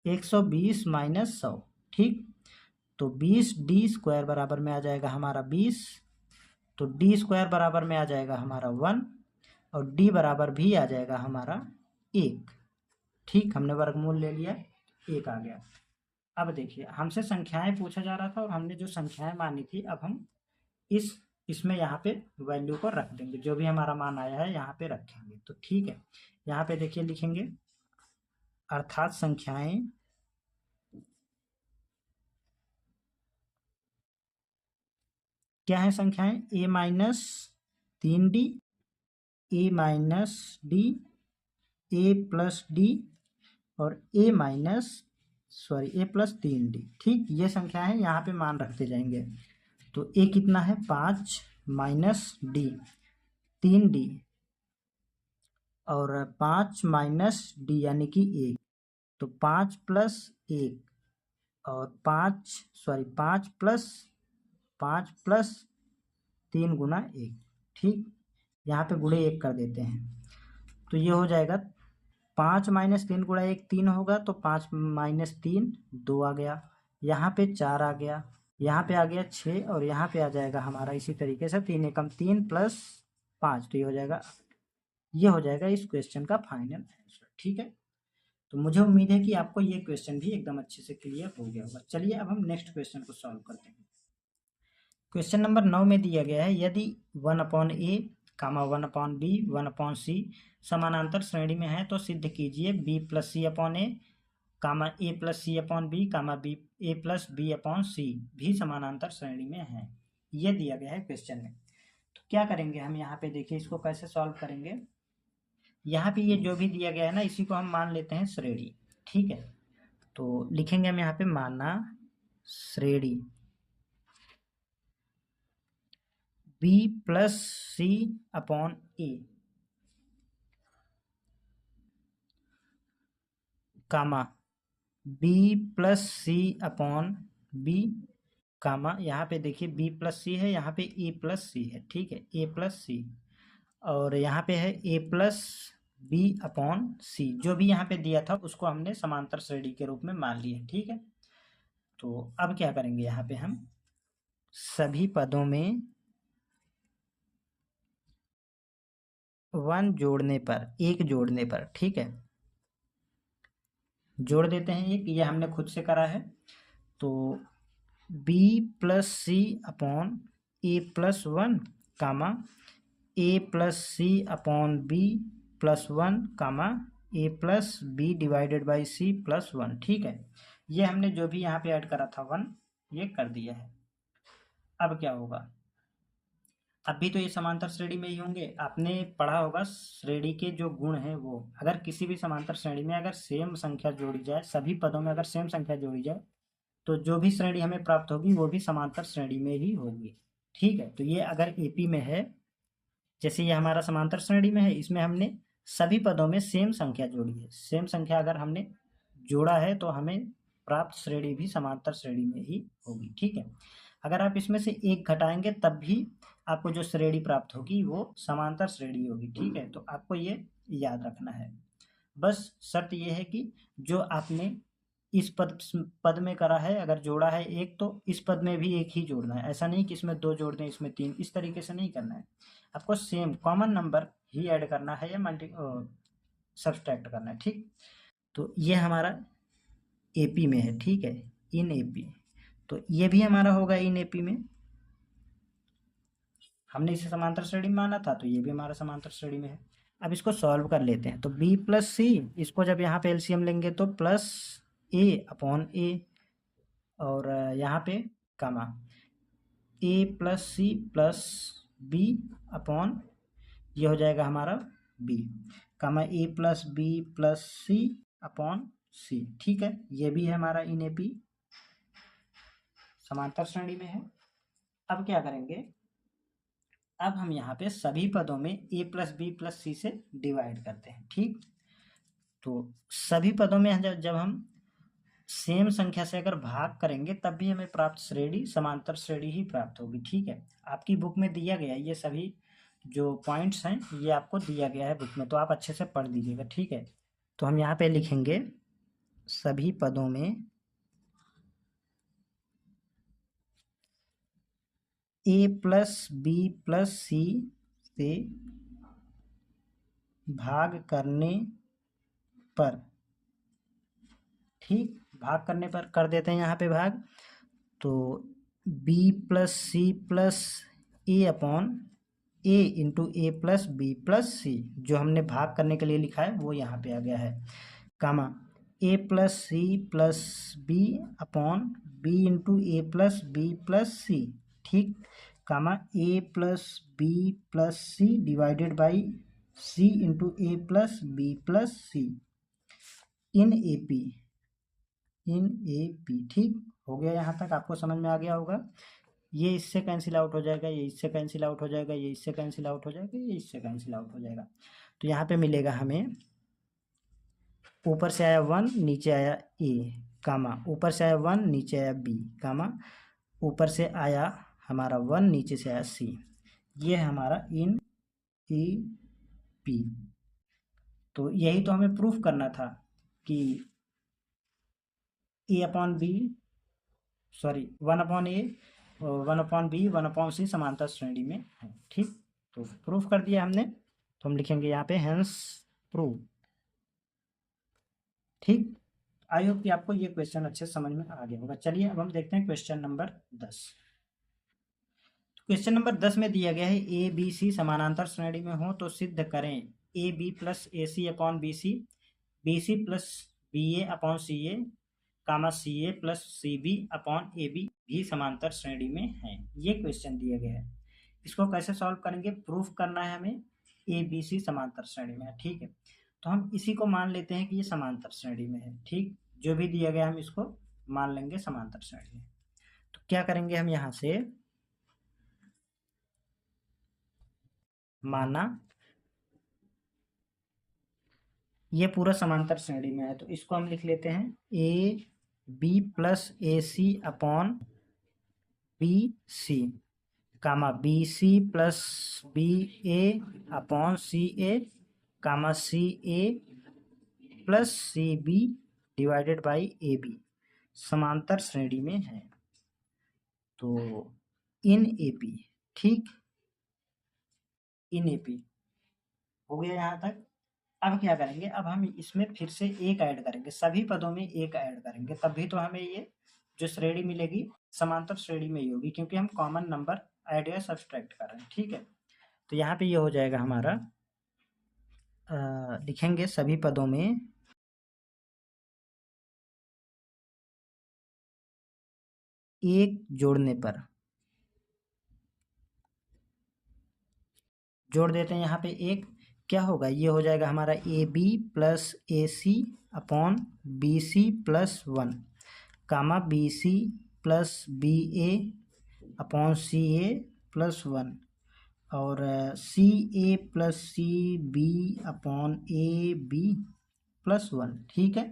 120 माइनस 100, ठीक। तो 20 डी स्क्वायर बराबर में आ जाएगा हमारा 20, तो डी स्क्वायर बराबर में आ जाएगा हमारा 1 और डी बराबर भी आ जाएगा हमारा 1, ठीक, हमने वर्गमूल ले लिया, 1 आ गया। अब देखिए हमसे संख्याएं पूछा जा रहा था और हमने जो संख्याएं मानी थी, अब हम इसमें यहाँ पे वैल्यू को रख देंगे, जो भी हमारा मान आया है यहाँ पे रखेंगे, तो ठीक है। यहाँ पे देखिए लिखेंगे, अर्थात संख्याएं क्या है, संख्याएं a minus 3d, a minus D, a plus D और a प्लस 3d, ठीक, ये संख्या है, यहाँ पे मान रखते जाएंगे। तो a कितना है 5 माइनस डी 3d और 5 माइनस डी यानी कि 1, तो 5 प्लस 1 और 5 प्लस 3 गुना 1, ठीक, यहाँ पे गुणे 1 कर देते हैं, तो ये हो जाएगा 5 माइनस 3 गुणा 1 3 होगा, तो 5 माइनस 3 2 आ गया, यहाँ पे 4 आ गया, यहाँ पे आ गया 6 और यहाँ पे आ जाएगा हमारा इसी तरीके से 3 एकम 3 प्लस 5, तो ये हो जाएगा इस क्वेश्चन का फाइनल आंसर, ठीक है। तो मुझे उम्मीद है कि आपको ये क्वेश्चन भी एकदम अच्छे से क्लियर हो गया होगा। चलिए अब हम नेक्स्ट क्वेश्चन को सॉल्व करते हैं। क्वेश्चन नंबर 9 में दिया गया है, यदि 1/a, 1/b, 1/c समानांतर श्रेणी में है तो सिद्ध कीजिए b plus c upon a, a plus c upon b, a plus b upon c भी समानांतर श्रेणी में है। ये दिया गया है क्वेश्चन में। तो क्या करेंगे हम, यहाँ पे देखिए इसको कैसे सॉल्व करेंगे। यहाँ पे ये जो भी दिया गया है ना, इसी को हम मान लेते हैं श्रेणी, ठीक है। तो लिखेंगे हम यहाँ पे माना श्रेणी b plus c upon a, comma b plus c upon b, comma यहाँ पे देखिए b प्लस c है, यहाँ पे a प्लस c है, ठीक है, a प्लस c, और यहाँ पे है a plus b upon c, जो भी यहाँ पे दिया था उसको हमने समांतर श्रेणी के रूप में मान लिया, ठीक है। तो अब क्या करेंगे, यहाँ पे हम सभी पदों में 1 जोड़ने पर, 1 जोड़ने पर, ठीक है, जोड़ देते हैं एक, ये हमने खुद से करा है। तो b plus c upon a plus 1, comma a plus c upon b plus 1, comma a plus b divided by c plus 1, ठीक है। ये हमने जो भी यहाँ पे ऐड करा था 1, ये कर दिया है। अब क्या होगा, अब भी तो ये समांतर श्रेणी में ही होंगे। आपने पढ़ा होगा श्रेणी के जो गुण हैं वो, अगर किसी भी समांतर श्रेणी में अगर सेम संख्या जोड़ी जाए, सभी पदों में अगर सेम संख्या जोड़ी जाए, तो जो भी श्रेणी हमें प्राप्त होगी वो भी समांतर श्रेणी में ही होगी, ठीक है। तो ये अगर एपी में है, जैसे ये हमारा समांतर श्रेणी में है, इसमें हमने सभी पदों में सेम संख्या जोड़ी है, सेम संख्या अगर हमने जोड़ा है तो हमें प्राप्त श्रेणी भी समांतर श्रेणी में ही होगी, ठीक है। अगर आप इसमें से एक घटाएंगे तब भी आपको जो श्रेणी प्राप्त होगी वो समांतर श्रेणी होगी, ठीक है। तो आपको ये याद रखना है। बस शर्त ये है कि जो आपने इस पद में करा है, अगर जोड़ा है एक, तो इस पद में भी एक ही जोड़ना है। ऐसा नहीं कि इसमें 2 जोड़ दें, इसमें 3, इस तरीके से नहीं करना है। आपको सेम कॉमन नंबर ही ऐड करना है या सब्सट्रैक्ट करना है, ठीक। तो ये हमारा एपी में है, ठीक है, इन एपी। तो ये भी हमारा होगा इन एपी में। हमने इसे समांतर श्रेणी में माना था, तो ये भी हमारा समांतर श्रेणी में है। अब इसको सॉल्व कर लेते हैं। तो बी प्लस सी, इसको जब यहाँ पे एलसीएम लेंगे तो प्लस ए अपॉन ए, और यहाँ पे कामा ए plus c plus b upon, ये हो जाएगा हमारा बी, कामा ए प्लस बी प्लस सी अपॉन सी, ठीक है। ये भी है हमारा इन एपी, समांतर श्रेणी में है। अब क्या करेंगे, अब हम यहाँ पे सभी पदों में a प्लस बी प्लस सी से डिवाइड करते हैं, ठीक। तो सभी पदों में जब हम सेम संख्या से अगर भाग करेंगे तब भी हमें प्राप्त श्रेणी समांतर श्रेणी ही प्राप्त होगी, ठीक है। आपकी बुक में दिया गया है, ये सभी जो पॉइंट्स हैं ये आपको दिया गया है बुक में, तो आप अच्छे से पढ़ लीजिएगा, ठीक है। तो हम यहाँ पे लिखेंगे सभी पदों में a प्लस बी प्लस सी से भाग करने पर, ठीक, भाग करने पर कर देते हैं यहाँ पे भाग। तो b प्लस सी प्लस ए अपॉन ए इंटू ए प्लस बी प्लस सी, जो हमने भाग करने के लिए लिखा है वो यहाँ पे आ गया है, कामा ए plus c plus b upon b into ए प्लस बी प्लस सी, ठीक, comma A plus b plus C divided by c into A plus b plus c in A P, in A P, ठीक हो गया। यहाँ तक आपको समझ में आ गया होगा। ये इससे कैंसिल आउट हो जाएगा, ये इससे कैंसिल आउट हो जाएगा, ये इससे कैंसिल आउट हो जाएगा, ये इससे कैंसिल आउट हो जाएगा। तो यहाँ पे मिलेगा हमें, ऊपर से आया 1, नीचे आया ए, कामा ऊपर से आया 1, नीचे आया बी, कामा ऊपर से आया हमारा 1, नीचे से आया सी। ये है हमारा इन ए पी। तो यही तो हमें प्रूफ करना था कि ए अपॉन बी, सॉरी 1 अपॉन ए, 1 अपॉन बी, 1 अपॉन सी समांतर श्रेणी में है, ठीक। तो प्रूफ कर दिया हमने, तो हम लिखेंगे यहाँ पे हेंस प्रूव, ठीक। आई होप कि आपको ये क्वेश्चन अच्छे समझ में आ गया होगा। चलिए अब हम देखते हैं क्वेश्चन नंबर 10। क्वेश्चन नंबर 10 में दिया गया है ए बी सी समानांतर श्रेणी में हो तो सिद्ध करें A B plus A C upon B C plus B A upon C A, comma C A plus C B upon A B भी समांतर श्रेणी में है। ये क्वेश्चन दिया गया है। इसको कैसे सॉल्व करेंगे, प्रूफ करना है हमें ए बी सी समांतर श्रेणी में है, ठीक है। तो हम इसी को मान लेते हैं कि ये समांतर श्रेणी में है, ठीक। जो भी दिया गया हम इसको मान लेंगे समांतर श्रेणी में। तो क्या करेंगे हम यहाँ से, माना ये पूरा समांतर श्रेणी में है, तो इसको हम लिख लेते हैं A B plus A C upon B C, comma B C plus B A upon C A, comma C A plus C B divided by A B समांतर श्रेणी में है। तो इन ए पी, ठीक, इन ए पी हो गया यहाँ तक। अब क्या करेंगे, अब हम इसमें फिर से एक ऐड करेंगे, सभी पदों में एक ऐड करेंगे, तब भी तो हमें ये जो श्रेणी मिलेगी समांतर श्रेणी में ही होगी, क्योंकि हम कॉमन नंबर ऐड या सब्सट्रैक्ट कर रहे हैं, ठीक है। तो यहाँ पे ये हो जाएगा हमारा, लिखेंगे सभी पदों में एक जोड़ने पर, जोड़ देते हैं यहाँ पे एक, क्या होगा, ये हो जाएगा हमारा A B plus A C upon B C plus 1, comma B C plus B A upon C A plus 1, और c A plus C B upon A B plus 1, ठीक है।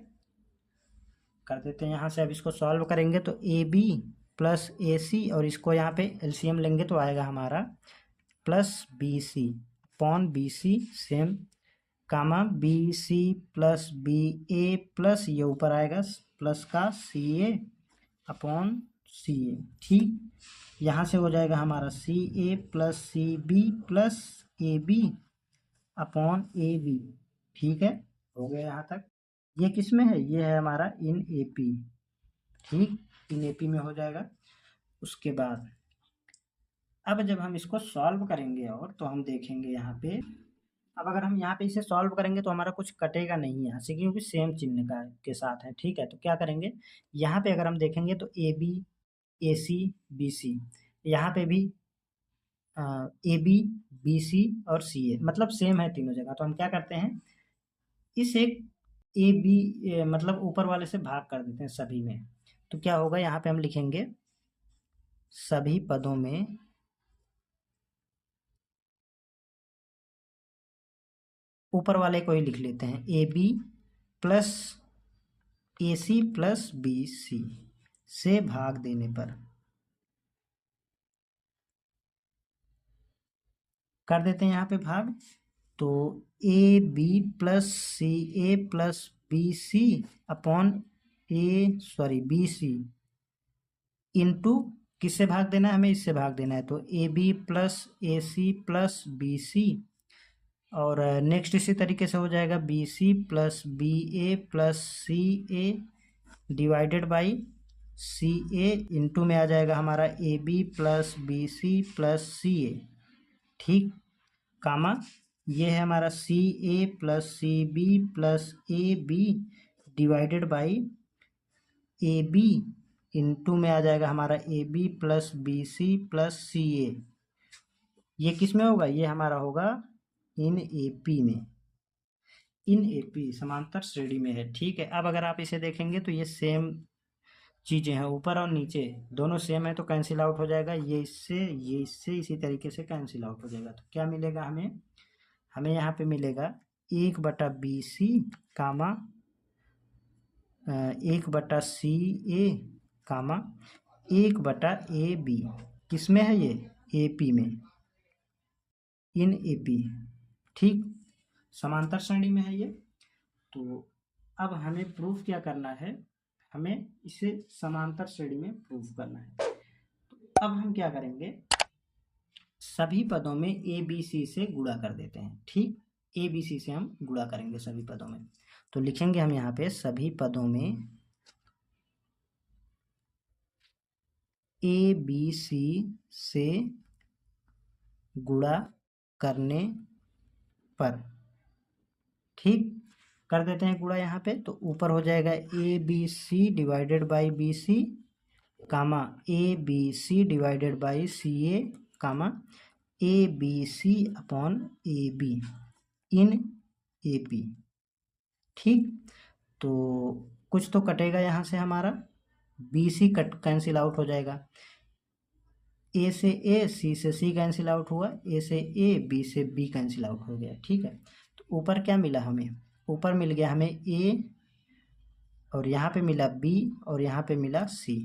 कर देते हैं यहाँ से। अब इसको सॉल्व करेंगे तो ए बी प्लस ए सी, और इसको यहाँ पे एलसीएम लेंगे तो आएगा हमारा plus B C upon B c same, comma B C plus B ए प्लस ये ऊपर आएगा प्लस का सी ए अपॉन सी ए। ठीक, यहाँ से हो जाएगा हमारा c A plus C b plus a b upon A b. ठीक है, हो गया यहाँ तक। ये किस में है? ये है हमारा इन ए पी। ठीक, इन ए पी में हो जाएगा। उसके बाद अब जब हम इसको सॉल्व करेंगे और तो हम देखेंगे यहाँ पे, अब अगर हम यहाँ पे इसे सॉल्व करेंगे तो हमारा कुछ कटेगा नहीं यहाँ से, क्योंकि सेम चिन्ह का के साथ है। ठीक है, तो क्या करेंगे, यहाँ पे अगर हम देखेंगे तो A B A C B C, यहाँ पे भी ए बी बी सी और सी ए, मतलब सेम है तीनों जगह। तो हम क्या करते हैं, इस एक ए बी मतलब ऊपर वाले से भाग कर देते हैं सभी में। तो क्या होगा, यहाँ पे हम लिखेंगे सभी पदों में ऊपर वाले को ही लिख लेते हैं, A B plus A C plus B C से भाग देने पर कर देते हैं यहाँ पे भाग। तो A B plus C A plus B C upon B C into किससे भाग देना है, हमें इससे भाग देना है। तो A B plus A C plus B c, और नेक्स्ट इसी तरीके से हो जाएगा b C plus B A plus C a divided by C a into में आ जाएगा हमारा A B plus B C plus C a. ठीक, कामा ये है हमारा c A plus C b plus a b divided by A b into में आ जाएगा हमारा A B plus B C plus सी ए। ये किस में होगा, ये हमारा होगा इन ए पी में, इन ए पी समांतर श्रेणी में है। ठीक है, अब अगर आप इसे देखेंगे तो ये सेम चीज़ें हैं, ऊपर और नीचे दोनों सेम है, तो कैंसिल आउट हो जाएगा। ये इससे इसी तरीके से कैंसिल आउट हो जाएगा। तो क्या मिलेगा हमें, हमें यहाँ पे मिलेगा 1/BC कामा 1/CA कामा 1/AB। किस में है ये, AP में, इन AP। ठीक, समांतर श्रेणी में है ये। तो अब हमें प्रूफ क्या करना है, हमें इसे समांतर श्रेणी में प्रूफ करना है। तो अब हम क्या करेंगे, सभी पदों में ए बी सी से गुणा कर देते हैं। ठीक, ए बी सी से हम गुणा करेंगे सभी पदों में। तो लिखेंगे हम यहाँ पे सभी पदों में ए बी सी से गुणा करने पर। ठीक, कर देते हैं गुणा यहाँ पे। तो ऊपर हो जाएगा A B C divided by B C comma A B C divided by C A comma A B C upon A B in A P. ठीक, तो कुछ तो कटेगा यहाँ से, हमारा B C cut cancel out हो जाएगा, ए से ए सी से सी कैंसिल आउट हुआ, ए से ए बी से बी कैंसिल आउट हो गया। ठीक है, तो ऊपर क्या मिला हमें, ऊपर मिल गया हमें ए, और यहाँ पे मिला बी, और यहाँ पे मिला सी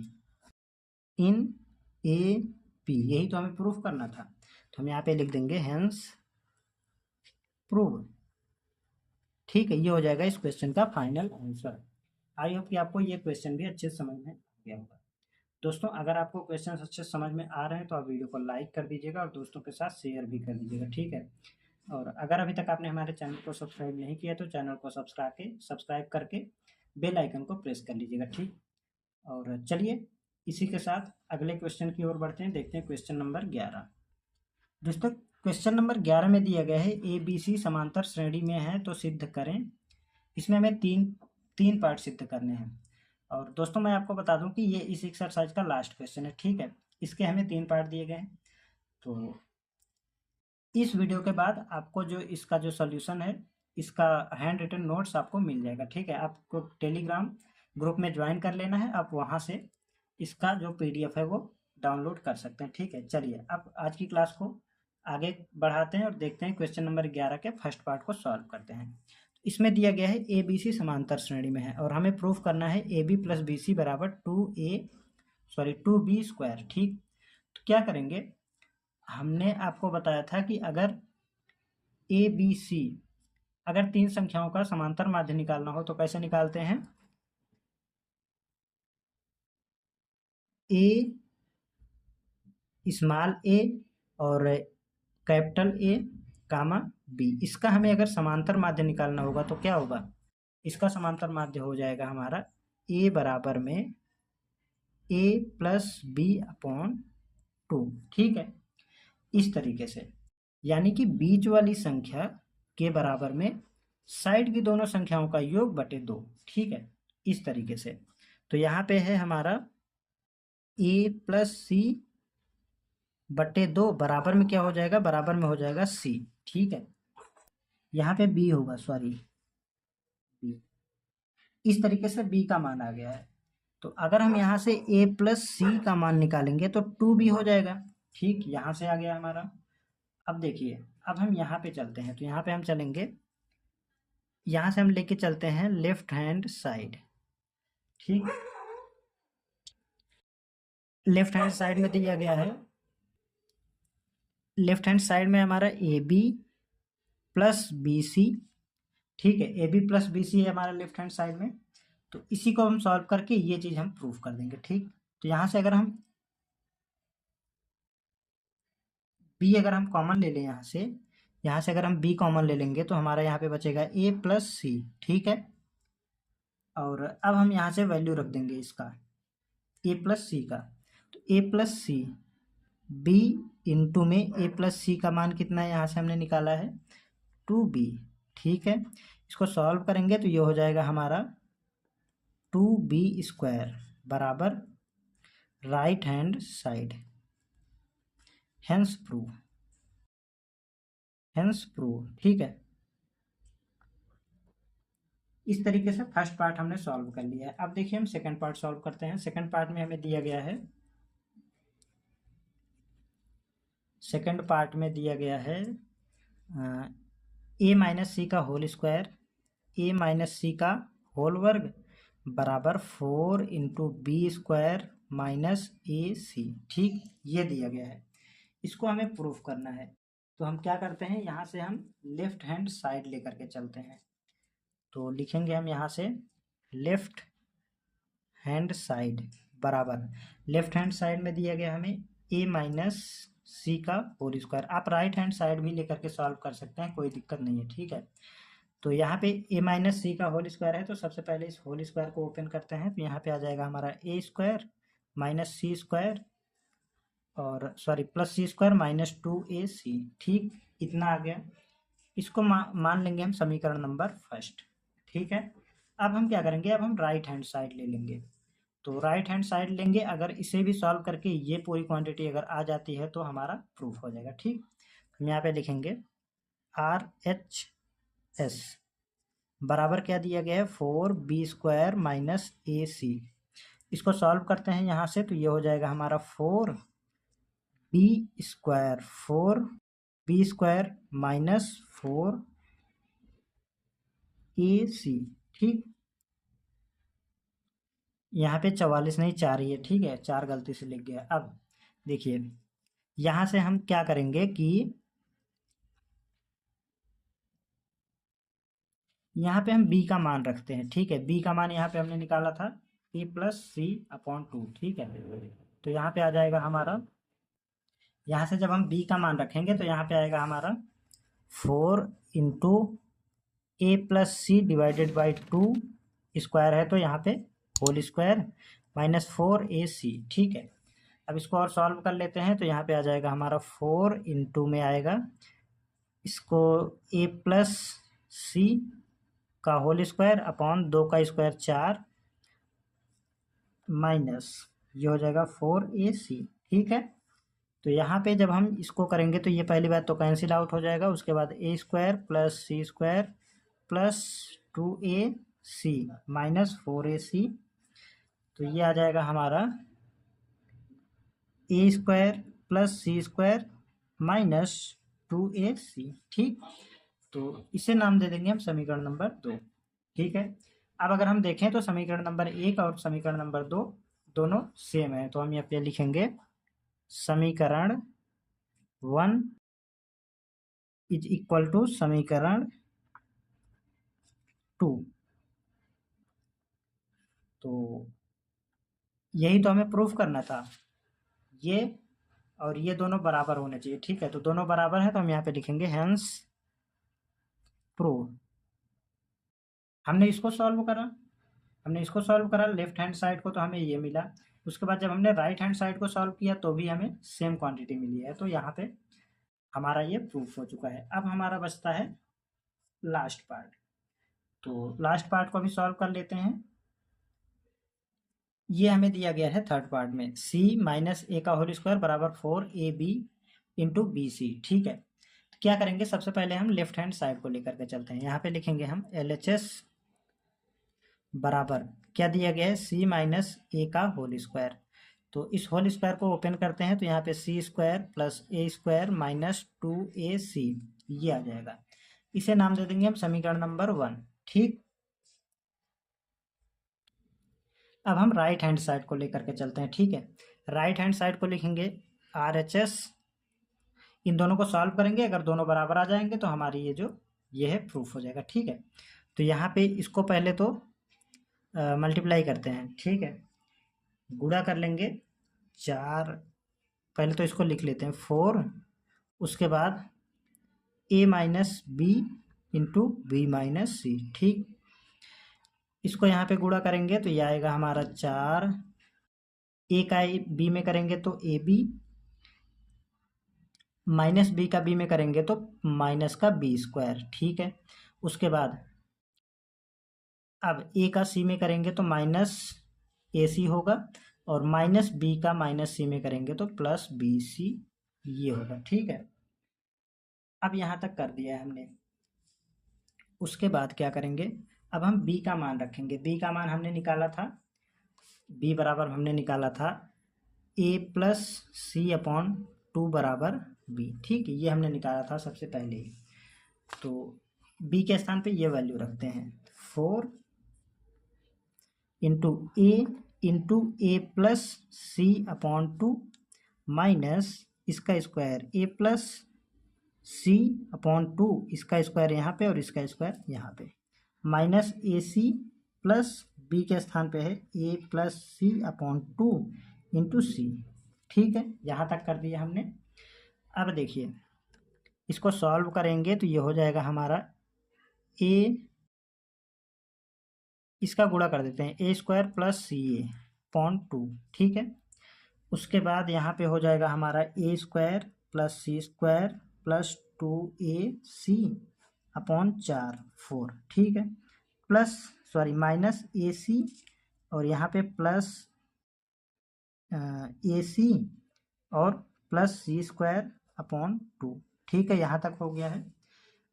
इन ए पी। यही तो हमें प्रूफ करना था। तो हम यहाँ पे लिख देंगे हेंस प्रूव। ठीक है, ये हो जाएगा इस क्वेश्चन का फाइनल आंसर। आई होप कि आपको ये क्वेश्चन भी अच्छे से समझ में आ गया होगा। दोस्तों, अगर आपको क्वेश्चन अच्छे से समझ में आ रहे हैं तो आप वीडियो को लाइक कर दीजिएगा और दोस्तों के साथ शेयर भी कर दीजिएगा। ठीक है, और अगर अभी तक आपने हमारे चैनल को सब्सक्राइब नहीं किया तो चैनल को सब्सक्राइब करके बेल आइकन को प्रेस कर लीजिएगा। ठीक, और चलिए इसी के साथ अगले क्वेश्चन की ओर बढ़ते हैं। देखते हैं क्वेश्चन नंबर 11। दोस्तों, क्वेश्चन नंबर 11 में दिया गया है ए बी सी समांतर श्रेणी में है तो सिद्ध करें। इसमें हमें तीन पार्ट सिद्ध करने हैं। और दोस्तों, मैं आपको बता दूं कि ये इस एक्सरसाइज का लास्ट क्वेश्चन है। ठीक है, इसके हमें 3 पार्ट दिए गए हैं। तो इस वीडियो के बाद आपको जो इसका जो सॉल्यूशन है, इसका हैंड रिटन नोट्स आपको मिल जाएगा। ठीक है, आपको टेलीग्राम ग्रुप में ज्वाइन कर लेना है, आप वहाँ से इसका जो PDF है वो डाउनलोड कर सकते हैं। ठीक है, चलिए अब आज की क्लास को आगे बढ़ाते हैं और देखते हैं क्वेश्चन नंबर 11 के फर्स्ट पार्ट को सॉल्व करते हैं। इसमें दिया गया है ए बी सी समांतर श्रेणी में है और हमें प्रूफ करना है A B plus B C बराबर 2B स्क्वायर। ठीक, तो क्या करेंगे, हमने आपको बताया था कि अगर ए बी सी अगर तीन संख्याओं का समांतर माध्य निकालना हो तो कैसे निकालते हैं? ए, स्मॉल ए और कैपिटल ए कामा बी, इसका हमें अगर समांतर माध्य निकालना होगा तो क्या होगा? इसका समांतर माध्य हो जाएगा हमारा ए बराबर में ए प्लस बी अपॉन 2। ठीक है, इस तरीके से, यानी कि बीच वाली संख्या के बराबर में साइड की दोनों संख्याओं का योग बटे 2। ठीक है, इस तरीके से। तो यहाँ पे है हमारा ए प्लस सी बटे 2 बराबर में क्या हो जाएगा? बराबर में हो जाएगा सी। ठीक है, यहाँ पे बी होगा, सॉरी बी, इस तरीके से बी का मान आ गया है। तो अगर हम यहाँ से ए प्लस सी का मान निकालेंगे तो 2b हो जाएगा। ठीक, यहाँ से आ गया हमारा। अब देखिए, अब हम यहाँ पे चलते हैं, तो यहाँ पे हम चलेंगे, यहाँ से हम लेके चलते हैं लेफ्ट हैंड साइड। ठीक, लेफ्ट हैंड साइड में दिया गया है, लेफ्ट हैंड साइड में हमारा A B plus B C. ठीक है, A B plus B C है हमारा लेफ्ट हैंड साइड में। तो इसी को हम सॉल्व करके ये चीज़ हम प्रूव कर देंगे। ठीक, तो यहाँ से अगर हम बी अगर हम कॉमन ले लें, यहाँ से अगर हम बी कॉमन ले लेंगे तो हमारा यहाँ पे बचेगा ए प्लस सी। ठीक है, और अब हम यहाँ से वैल्यू रख देंगे इसका, ए प्लस सी का। तो ए प्लस सी बी इंटू में ए प्लस सी का मान कितना है, यहाँ से हमने निकाला है 2b। ठीक है, इसको सॉल्व करेंगे तो ये हो जाएगा हमारा 2b² बराबर right hand side. Hence prove. ठीक है, इस तरीके से फर्स्ट पार्ट हमने सॉल्व कर लिया है। अब देखिए हम सेकंड पार्ट सॉल्व करते हैं। सेकंड पार्ट में हमें दिया गया है, सेकंड पार्ट में दिया गया है ए माइनस सी का होल स्क्वायर, ए माइनस सी का होल वर्ग बराबर 4 इंटू बी स्क्वायर माइनस ए सी। ठीक, ये दिया गया है, इसको हमें प्रूफ करना है। तो हम क्या करते हैं, यहाँ से हम लेफ्ट हैंड साइड लेकर के चलते हैं। तो लिखेंगे हम यहाँ से लेफ्ट हैंड साइड बराबर, लेफ्ट हैंड साइड में दिया गया हमें ए माइनस सी का होल स्क्वायर। आप राइट हैंड साइड भी लेकर के सॉल्व कर सकते हैं, कोई दिक्कत नहीं है। ठीक है, तो यहाँ पे ए माइनस सी का होल स्क्वायर है, तो सबसे पहले इस होल स्क्वायर को ओपन करते हैं। तो यहाँ पे आ जाएगा हमारा ए स्क्वायर माइनस सी स्क्वायर, और सॉरी प्लस सी स्क्वायर माइनस 2ac। ठीक, इतना आ गया। इसको मान लेंगे हम समीकरण नंबर फर्स्ट। ठीक है, अब हम क्या करेंगे, अब हम राइट हैंड साइड ले लेंगे। तो राइट हैंड साइड लेंगे, अगर इसे भी सॉल्व करके ये पूरी क्वांटिटी अगर आ जाती है तो हमारा प्रूफ हो जाएगा। ठीक, हम यहाँ पे लिखेंगे RHS बराबर क्या दिया गया है, 4b² माइनस AC। इसको सॉल्व करते हैं यहाँ से, तो ये हो जाएगा हमारा 4b² माइनस 4AC। ठीक, यहाँ पे 44 नहीं 4 ही है। ठीक है, 4 गलती से लिख गया। अब देखिए, यहाँ से हम क्या करेंगे कि यहाँ पे हम b का मान रखते हैं। ठीक है, b का मान यहाँ पे हमने निकाला था a प्लस सी अपॉन 2। ठीक है, तो यहाँ पे आ जाएगा हमारा, यहाँ से जब हम b का मान रखेंगे तो यहाँ पे आएगा हमारा 4 into A plus C divided by 2 square है, तो यहाँ पे होल स्क्वायर माइनस 4ac। ठीक है, अब इसको और सॉल्व कर लेते हैं। तो यहाँ पे आ जाएगा हमारा 4 इंटू में आएगा इसको a प्लस सी का होल स्क्वायर अपॉन 2 का स्क्वायर 4 माइनस ये हो जाएगा 4ac। ठीक है, तो यहाँ पे जब हम इसको करेंगे तो ये पहली बात तो कैंसिल आउट हो जाएगा, उसके बाद a² plus c² plus 2ac minus 4ac। तो ये आ जाएगा हमारा a² plus c² minus 2ac। ठीक, तो इसे नाम दे देंगे हम समीकरण नंबर 2। ठीक है, अब अगर हम देखें तो समीकरण नंबर 1 और समीकरण नंबर 2 दोनों सेम है, तो हम यहाँ पे लिखेंगे समीकरण 1 इज इक्वल टू समीकरण 2। तो यही तो हमें प्रूफ करना था, ये और ये दोनों बराबर होने चाहिए। ठीक है, तो दोनों बराबर है तो हम यहाँ पे लिखेंगे हेंस प्रूव। हमने इसको सॉल्व करा, लेफ्ट हैंड साइड को, तो हमें ये मिला। उसके बाद जब हमने राइट हैंड साइड को सॉल्व किया तो भी हमें सेम क्वांटिटी मिली है। तो यहाँ पे हमारा ये प्रूफ हो चुका है। अब हमारा बचता है लास्ट पार्ट। तो लास्ट पार्ट को भी सॉल्व कर लेते हैं। ये हमें दिया गया है थर्ड पार्ट में, c माइनस ए का होल स्क्वायर बराबर 4ab इंटू बी सी। ठीक है, तो क्या करेंगे, सबसे पहले हम लेफ्ट हैंड साइड को लेकर के चलते हैं। यहाँ पे लिखेंगे हम LHS बराबर क्या दिया गया है, c माइनस ए का होल स्क्वायर। तो इस होल स्क्वायर को ओपन करते हैं तो यहाँ पे c स्क्वायर प्लस ए स्क्वायर माइनस 2ac ये आ जाएगा। इसे नाम दे देंगे हम समीकरण नंबर 1। ठीक, अब हम राइट हैंड साइड को लेकर के चलते हैं। ठीक है, राइट हैंड साइड को लिखेंगे RHS, इन दोनों को सॉल्व करेंगे, अगर दोनों बराबर आ जाएंगे तो हमारी ये है प्रूफ हो जाएगा। ठीक है, तो यहाँ पे इसको पहले तो मल्टीप्लाई करते हैं। ठीक है, गुणा कर लेंगे 4, पहले तो इसको लिख लेते हैं 4, उसके बाद a minus b into b minus c. ठीक, इसको यहाँ पे गुणा करेंगे तो ये आएगा हमारा 4, ए का बी में करेंगे तो ए बी, माइनस बी का बी में करेंगे तो माइनस का बी स्क्वायर। ठीक है, उसके बाद अब ए का सी में करेंगे तो माइनस ए सी होगा, और माइनस बी का माइनस सी में करेंगे तो प्लस बी सी ये होगा। ठीक है, अब यहाँ तक कर दिया है हमने। उसके बाद क्या करेंगे, अब हम b का मान रखेंगे। b का मान हमने निकाला था, b बराबर हमने निकाला था a प्लस सी अपॉन 2 बराबर b। ठीक है, ये हमने निकाला था सबसे पहले ही। तो b के स्थान पे ये वैल्यू रखते हैं, 4 इंटू ए प्लस सी अपॉन 2 माइनस इसका square a plus C upon 2, इसका स्क्वायर यहाँ पे और इसका स्क्वायर यहाँ पे, माइनस ए सी प्लस बी के स्थान पे है ए प्लस सी अपॉन 2 इंटू सी। ठीक है, यहाँ तक कर दिया हमने। अब देखिए, इसको सॉल्व करेंगे तो ये हो जाएगा हमारा ए, इसका गुणा कर देते हैं, ए स्क्वायर प्लस सी ए अपॉन 2। ठीक है, उसके बाद यहाँ पे हो जाएगा हमारा ए स्क्वायर प्लस सी स्क्वायर प्लस 2ac अपॉन 4। ठीक है, प्लस माइनस ए सी और यहाँ पे प्लस ए सी और प्लस सी स्क्वायर अपॉन 2। ठीक है, यहाँ तक हो गया है।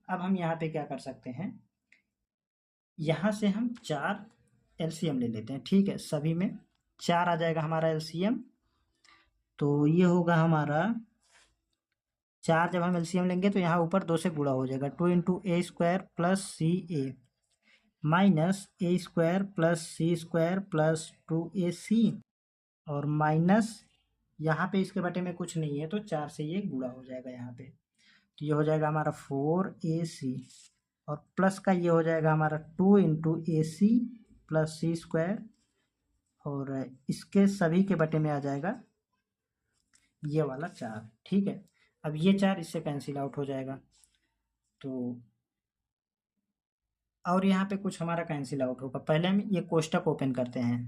अब हम यहाँ पे क्या कर सकते हैं, यहाँ से हम 4 LCM ले लेते हैं। ठीक है, सभी में 4 आ जाएगा हमारा LCM। तो ये होगा हमारा 4, जब हम LCM लेंगे तो यहाँ ऊपर 2 से गुणा हो जाएगा, 2 into A square plus C A minus a square plus C square plus 2ac और माइनस यहाँ पे इसके बटे में कुछ नहीं है तो 4 से ये गुणा हो जाएगा यहाँ पे, तो ये हो जाएगा हमारा 4ac और प्लस का ये हो जाएगा हमारा 2 इंटू ए सी प्लस सी स्क्वायर, और इसके सभी के बटे में आ जाएगा ये वाला 4। ठीक है, अब ये 4 इससे कैंसिल आउट हो जाएगा, तो और यहाँ पे कुछ हमारा कैंसिल आउट होगा। पहले हम ये कोष्टक ओपन करते हैं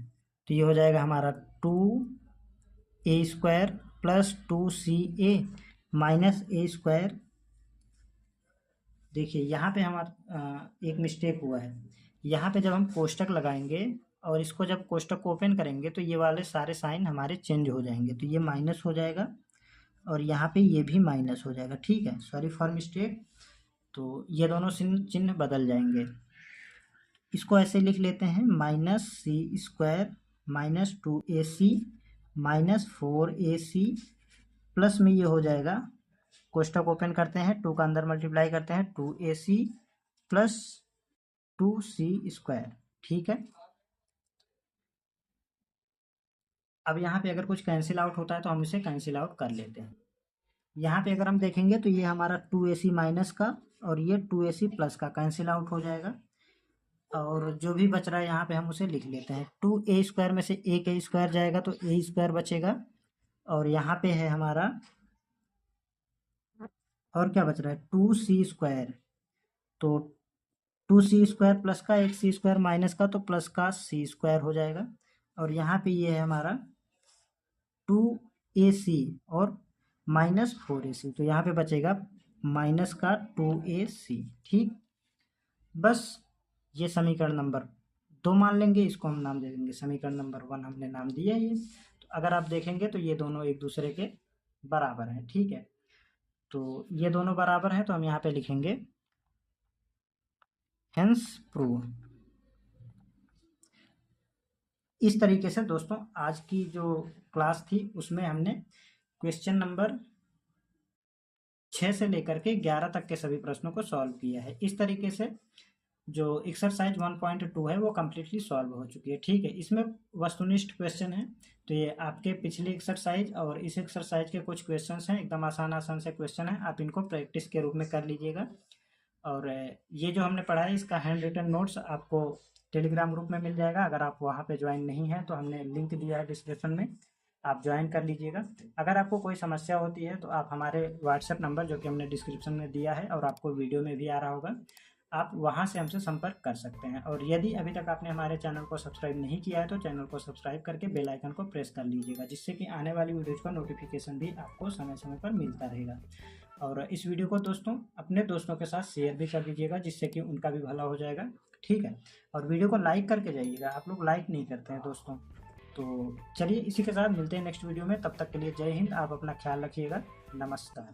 तो ये हो जाएगा हमारा 2a square plus 2ca minus a square. देखिए यहाँ पे हमारा एक मिस्टेक हुआ है, यहाँ पे जब हम कोष्टक लगाएंगे और इसको जब कोष्टक को ओपन करेंगे तो ये वाले सारे साइन हमारे चेंज हो जाएंगे, तो ये माइनस हो जाएगा और यहाँ पे ये भी माइनस हो जाएगा। ठीक है, सॉरी फॉर मिस्टेक, तो ये दोनों चिन्ह बदल जाएंगे। इसको ऐसे लिख लेते हैं, minus c square minus 2ac minus 4ac plus में ये हो जाएगा, कोष्टक ओपन करते हैं, 2 का अंदर मल्टीप्लाई करते हैं, 2ac प्लस 2c स्क्वायर। ठीक है, अब यहाँ पे अगर कुछ कैंसिल आउट होता है तो हम इसे कैंसिल आउट कर लेते हैं। यहाँ पे अगर हम देखेंगे तो ये हमारा 2ac माइनस का और ये 2ac प्लस का कैंसिल आउट हो जाएगा। और जो भी बच रहा है यहाँ पे हम उसे लिख लेते हैं। 2a² में से एक a स्क्वायर जाएगा तो a² बचेगा, और यहाँ पे है हमारा, और क्या बच रहा है, 2c²। तो 2c² प्लस का एक c² माइनस का तो प्लस का c² हो जाएगा, और यहाँ पे ये है हमारा 2ac और -4ac, तो यहाँ पे बचेगा माइनस का 2ac। ठीक, बस ये समीकरण नंबर 2 मान लेंगे, इसको हम नाम दे देंगे समीकरण नंबर 1, हमने नाम दिया ये। तो अगर आप देखेंगे तो ये दोनों एक दूसरे के बराबर हैं। ठीक है, तो ये दोनों बराबर हैं तो हम यहाँ पे लिखेंगे हेंस प्रूव। इस तरीके से दोस्तों आज की जो क्लास थी उसमें हमने क्वेश्चन नंबर 6 से लेकर के 11 तक के सभी प्रश्नों को सॉल्व किया है। इस तरीके से जो एक्सरसाइज 1.2 है वो कम्प्लीटली सॉल्व हो चुकी है। ठीक है, इसमें वस्तुनिष्ठ क्वेश्चन है, तो ये आपके पिछली एक्सरसाइज और इस एक्सरसाइज के कुछ क्वेश्चन हैं, एकदम आसान आसान से क्वेश्चन है, आप इनको प्रैक्टिस के रूप में कर लीजिएगा। और ये जो हमने पढ़ा है इसका हैंड रिटन नोट्स आपको टेलीग्राम ग्रुप में मिल जाएगा। अगर आप वहाँ पे ज्वाइन नहीं है तो हमने लिंक दिया है डिस्क्रिप्शन में, आप ज्वाइन कर लीजिएगा। अगर आपको कोई समस्या होती है तो आप हमारे व्हाट्सएप नंबर जो कि हमने डिस्क्रिप्शन में दिया है और आपको वीडियो में भी आ रहा होगा, आप वहां से हमसे संपर्क कर सकते हैं। और यदि अभी तक आपने हमारे चैनल को सब्सक्राइब नहीं किया है तो चैनल को सब्सक्राइब करके बेल आइकन को प्रेस कर लीजिएगा, जिससे कि आने वाली वीडियोज़ का नोटिफिकेशन भी आपको समय समय पर मिलता रहेगा। और इस वीडियो को दोस्तों अपने दोस्तों के साथ शेयर भी कर दीजिएगा, जिससे कि उनका भी भला हो जाएगा। ठीक है, और वीडियो को लाइक करके जाइएगा, आप लोग लाइक नहीं करते हैं दोस्तों। तो चलिए इसी के साथ मिलते हैं नेक्स्ट वीडियो में, तब तक के लिए जय हिंद, आप अपना ख्याल रखिएगा, नमस्कार।